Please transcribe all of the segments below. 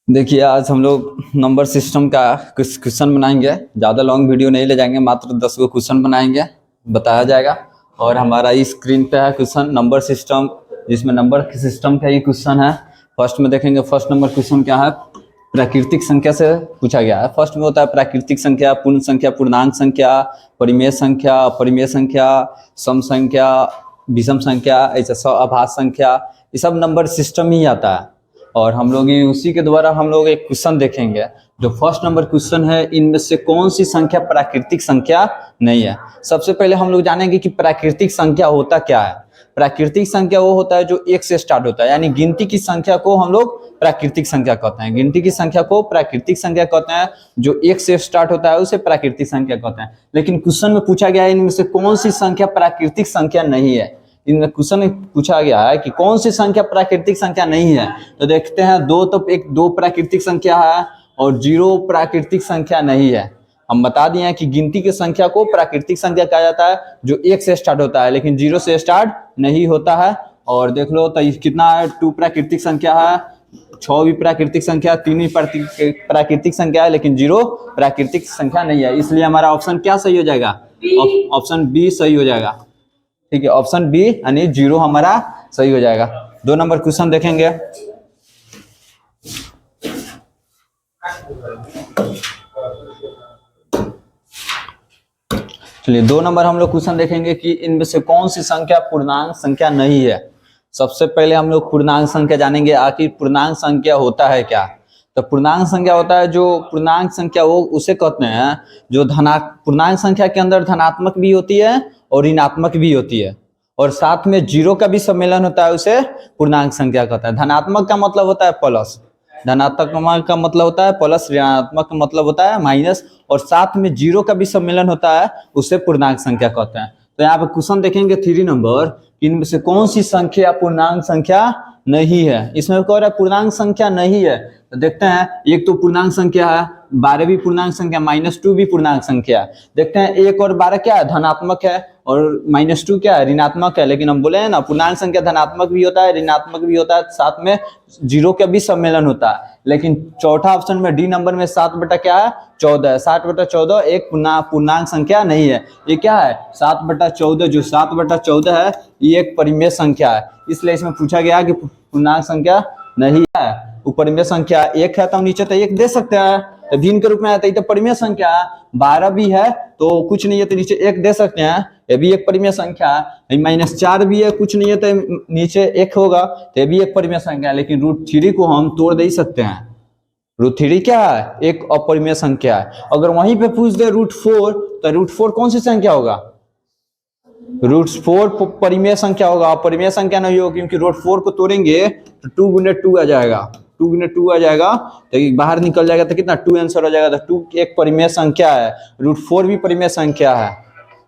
देखिए आज हम लोग नंबर सिस्टम का कुछ क्वेश्चन बनाएंगे। ज़्यादा लॉन्ग वीडियो नहीं ले जाएंगे, मात्र 10 गो क्वेश्चन बनाएंगे, बताया जाएगा। और हमारा इस स्क्रीन पे है क्वेश्चन नंबर सिस्टम, जिसमें नंबर सिस्टम का ही क्वेश्चन है। फर्स्ट में देखेंगे, फर्स्ट नंबर क्वेश्चन क्या है, प्राकृतिक संख्या से पूछा गया है। फर्स्ट में होता है प्राकृतिक संख्या, पूर्ण संख्या, पूर्णांक संख्या, परिमेय संख्या, अपरिमेय संख्या, सम संख्या, विषम संख्या, ऐसा आभास संख्या, ये सब नंबर सिस्टम ही आता है। और हम लोग उसी के द्वारा हम लोग एक क्वेश्चन देखेंगे। जो फर्स्ट नंबर क्वेश्चन है, इनमें से कौन सी संख्या प्राकृतिक संख्या नहीं है। सबसे पहले हम लोग जानेंगे कि प्राकृतिक संख्या होता क्या है। प्राकृतिक संख्या वो होता है जो एक से स्टार्ट होता है, यानी गिनती की संख्या को हम लोग प्राकृतिक संख्या कहते हैं। गिनती की संख्या को प्राकृतिक संख्या कहते हैं। जो एक से स्टार्ट होता है उसे प्राकृतिक संख्या कहते हैं। लेकिन क्वेश्चन में पूछा गया है इनमें से कौन सी संख्या प्राकृतिक संख्या नहीं है। इनमें क्वेश्चन में पूछा गया है कि कौन सी संख्या प्राकृतिक संख्या नहीं है। तो देखते हैं, दो प्राकृतिक संख्या है और 0 प्राकृतिक संख्या नहीं है। हम बता दिए हैं कि गिनती की संख्या को प्राकृतिक संख्या कहा जाता है जो 1 से स्टार्ट होता है, लेकिन 0 से स्टार्ट नहीं होता है। और देख लो तो कितना है, 2 प्राकृतिक संख्या है, 6 भी प्राकृतिक संख्या, 3 भी प्राकृतिक संख्या है, लेकिन 0 प्राकृतिक संख्या नहीं है। इसलिए हमारा ऑप्शन क्या सही हो जाएगा, ऑप्शन बी सही हो जाएगा। ठीक है, ऑप्शन बी यानी 0 हमारा सही हो जाएगा। 2 नंबर क्वेश्चन देखेंगे। चलिए 2 नंबर हम लोग क्वेश्चन देखेंगे कि इनमें से कौन सी संख्या पूर्णांक संख्या नहीं है। सबसे पहले हम लोग पूर्णांक संख्या जानेंगे, आखिर पूर्णांक संख्या होता है क्या। तो पूर्णांक संख्या होता है, जो पूर्णांक संख्या वो उसे कहते हैं जो पूर्णांक संख्या के अंदर धनात्मक भी होती है और ऋणात्मक भी होती है, और साथ में 0 का भी सम्मेलन होता है, उसे पूर्णांक संख्या कहता है। धनात्मक का मतलब होता है प्लस, धनात्मक का मतलब होता है प्लस, ऋणात्मक का मतलब होता है माइनस, और साथ में 0 का भी सम्मेलन होता है, उसे पूर्णांक संख्या कहते हैं। तो यहाँ पे क्वेश्चन देखेंगे 3 नंबर, इनमें से कौन सी संख्या पूर्णांक संख्या नहीं है। इसमें कह रहा है पूर्णांक संख्या नहीं है। तो देखते हैं, एक तो पूर्णांक संख्या है, 12 भी पूर्णांक संख्या, -2 भी पूर्णांक संख्या है। देखते हैं 1 और 12 क्या है, धनात्मक है, और -2 क्या है, ऋणात्मक है। लेकिन हम बोले हैं ना, पूर्णांक संख्या धनात्मक भी होता है, ऋणात्मक भी होता है, साथ में 0 का भी सम्मेलन होता है। लेकिन चौथा ऑप्शन में डी नंबर में 7 बटा क्या है, 14 है। 7 बटा 14 एक पूर्णांक संख्या नहीं है। ये क्या है, 7 बटा 14, जो 7 बटा 14 है ये एक परिमेय संख्या है। इसलिए इसमें पूछा गया कि पूर्णांक संख्या नहीं है। ऊपर में संख्या 1 है तो हम नीचे तो 1 दे सकते हैं, तो भिन्न के रूप में आता है, तो परिमेय संख्या है। 12 भी है तो कुछ नहीं है तो नीचे 1 दे सकते हैं, ये भी एक परिमेय संख्या है। -4 भी है, कुछ नहीं है तो नीचे 1 होगा, तो ये भी एक परिमेय संख्या है। लेकिन √3 को हम तोड़ दे सकते हैं। √3 क्या है, एक अपरिमेय संख्या है। अगर वहीं पे पूछ दे √4, तो √4 कौन सी संख्या होगा, √4 परिमेय संख्या होगा, अपरिमेय संख्या नहीं होगा, क्योंकि √4 को तोड़ेंगे तो 2 गुने 2 आ जाएगा, 2 गुने 2 आ जाएगा, तो बाहर निकल जाएगा तो कितना 2 आंसर हो जाएगा। तो 2 एक परिमेय संख्या है, √4 भी परिमेय संख्या है,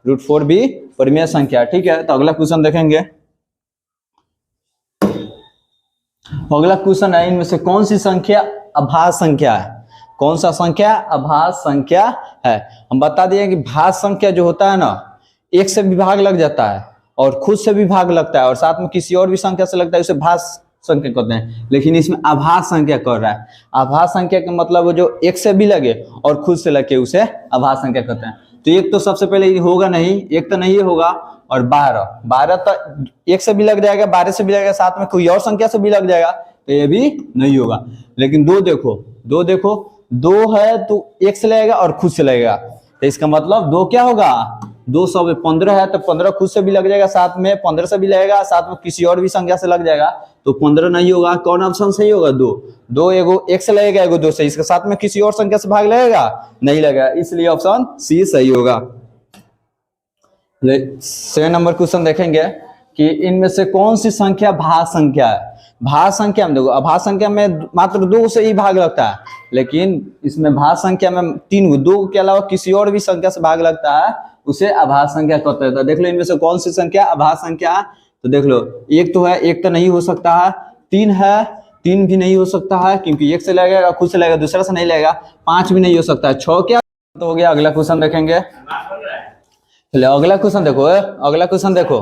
√4 भी परिमेय संख्या है। ठीक है, तो अगला क्वेश्चन देखेंगे। अगला क्वेश्चन है, इनमें से कौन सी संख्या अभाज्य संख्या है। कौन सा संख्या अभाज्य संख्या है। हम बता दिए कि भाज्य संख्या जो होता है ना, 1 से भी भाग लग जाता है और खुद से भी भाग लगता है और साथ में किसी और भी संख्या से लगता है, उसे भाज्य संख्या कहते हैं। लेकिन इसमें अभाज्य संख्या कर रहा है। अभाज्य संख्या का मतलब जो 1 से भी लगे और खुद से लगे, उसे अभाज्य संख्या कहते हैं। तो 1 तो सबसे पहले होगा नहीं, 1 तो नहीं होगा, और 12 तो 1 से भी लग जाएगा, 12 से भी लगेगा, साथ में कोई और संख्या से भी लग जाएगा, तो ये भी नहीं होगा। लेकिन 2 देखो, 2 है तो 1 से लगेगा और खुद से लगेगा, तो इसका मतलब 2 क्या होगा, 2 सौ 15 है तो 15 खुद से भी लग जाएगा, साथ में 15 से भी लगेगा, साथ में किसी और भी संख्या से लग जाएगा, तो 15 नहीं होगा। कौन ऑप्शन सही होगा, 2 एगो 1 से लगेगा, एगो 2 से, इसके साथ में किसी और संख्या से भाग लगेगा, नहीं लगेगा, इसलिए ऑप्शन सी सही होगा। 6 नंबर क्वेश्चन देखेंगे कि इनमें से कौन सी संख्या भाज्य संख्या है। भाज्य संख्या में देखो, अभाज्य संख्या में मात्र 2 से ही भाग लगता है, लेकिन इसमें भाज्य संख्या में 3 2 के अलावा किसी और भी संख्या से भाग लगता है, उसे अभाज्य संख्या कहते हैं। तो देख लो इनमें से कौन सी संख्या अभाज्य संख्या है। तो देख लो, 1 तो है, 1 तो नहीं हो सकता है, 3 है, 3 भी नहीं हो सकता है, क्योंकि 1 से लगेगा, खुद से लगेगा, दूसरा से नहीं लगेगा, 5 भी नहीं हो सकता है, 6 क्या तो हो गया। अगला क्वेश्चन देखेंगे। चलिए अगला क्वेश्चन देखो, अगला क्वेश्चन देखो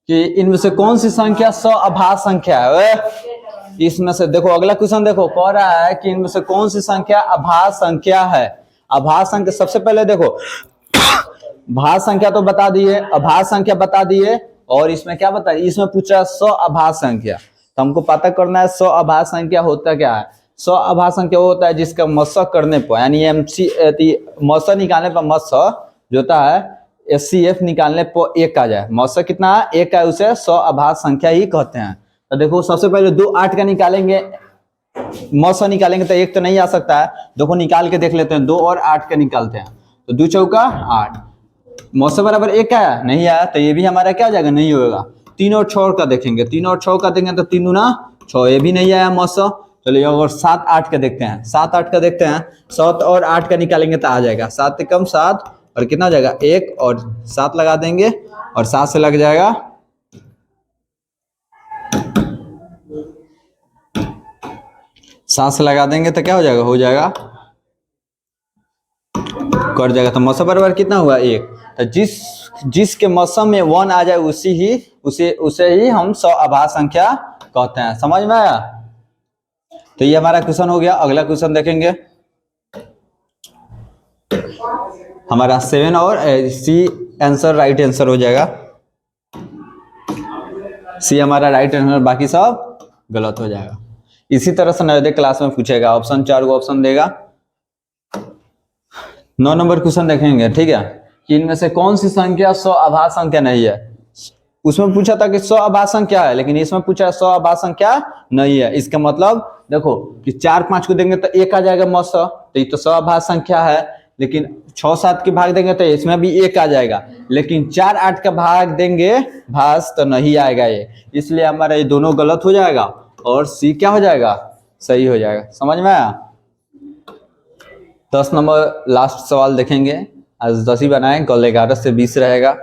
कि इनमें से कौन सी संख्या अभाज्य संख्या है। इसमें से देखो अगला क्वेश्चन देखो कह रहा है कि इनमें से कौन सी संख्या अभाज्य संख्या है। अभाज्य संख्या सबसे पहले देखो भाज्य संख्या तो बता दिए, अभाज्य संख्या बता दिए, और इसमें क्या बता, इसमें पूछा सअभाज्य संख्या। तो हमको पता करना है सअभाज्य संख्या होता क्या है। सअभाज्य संख्या वो होता है जिसका मशक करने पर यानी मशक निकालने पर मशक जो होता है एचसीएफ निकालने पर 1 आ जाए, मशक कितना है 1 है, उसे सअभाज्य संख्या ही कहते हैं। तो देखो सबसे पहले 2 8 का निकालेंगे, मशक निकालेंगे तो 1 तो नहीं आ सकता है, देखो निकाल के देख लेते हैं, 2 और 8 का निकालते हैं तो 2 चौका 8, मौसम बराबर 1 आया, नहीं आया तो ये भी हमारा क्या हो जाएगा, नहीं होगा। 3 और 6 का देखेंगे, 3 और 6 का देखेंगे तो 3 दूना 6, ये भी नहीं आया मौसम। चलिए और 7 8 का देखते हैं, 7 8 का देखते हैं, 7 और 8 का निकालेंगे तो आ जाएगा 7 से कम 7 और कितना हो जाएगा 1 और 7 लगा देंगे और 7 से लग जाएगा 7 से लगा देंगे तो क्या हो जाएगा, कट जाएगा। तो मौसम बराबर कितना हुआ 1। तो जिसके मौसम में 1 आ जाए उसे ही हम सअभाज्य संख्या कहते हैं। समझ में आया। तो ये हमारा क्वेश्चन हो गया। अगला क्वेश्चन देखेंगे हमारा 7 और सी आंसर राइट आंसर हो जाएगा। सी हमारा राइट आंसर, बाकी सब गलत हो जाएगा। इसी तरह से नवोदय क्लास में पूछेगा, ऑप्शन 4 को ऑप्शन देगा। 9 नंबर क्वेश्चन देखेंगे, ठीक है, कि इनमें से कौन सी संख्या सअभाज्य संख्या नहीं है। उसमें पूछा था कि सअभाज्य संख्या है, लेकिन इसमें पूछा सअभाज्य संख्या नहीं है। इसका मतलब देखो कि 4 5 को देंगे तो 1 आ जाएगा मौसम, तो ये तो सअभाज्य संख्या है। लेकिन 6 7 के भाग देंगे तो इसमें भी 1 आ जाएगा, लेकिन 4 8 का भाग देंगे भाज्य तो नहीं आएगा ये, इसलिए हमारा ये दोनों गलत हो जाएगा और सी क्या हो जाएगा, सही हो जाएगा। समझ में आया। 10 नंबर लास्ट सवाल देखेंगे, आज 10 ही बनाए, कल 11 से 20 रहेगा।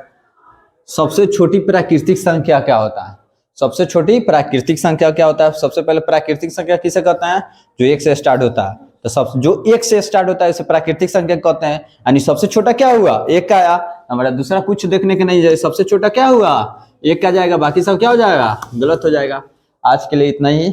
सबसे छोटी प्राकृतिक संख्या क्या होता है। सबसे छोटी प्राकृतिक संख्या क्या होता है। सबसे पहले प्राकृतिक संख्या किसे कहते हैं, जो 1 से स्टार्ट होता है। तो जो 1 से स्टार्ट होता है उसे प्राकृतिक संख्या कहते हैं। यानी सबसे छोटा क्या हुआ, 1 का आया, हमारा दूसरा कुछ देखने के नहीं जाए, सबसे छोटा क्या हुआ 1 का जाएगा, बाकी सब क्या हो जाएगा, गलत हो जाएगा। आज के लिए इतना ही।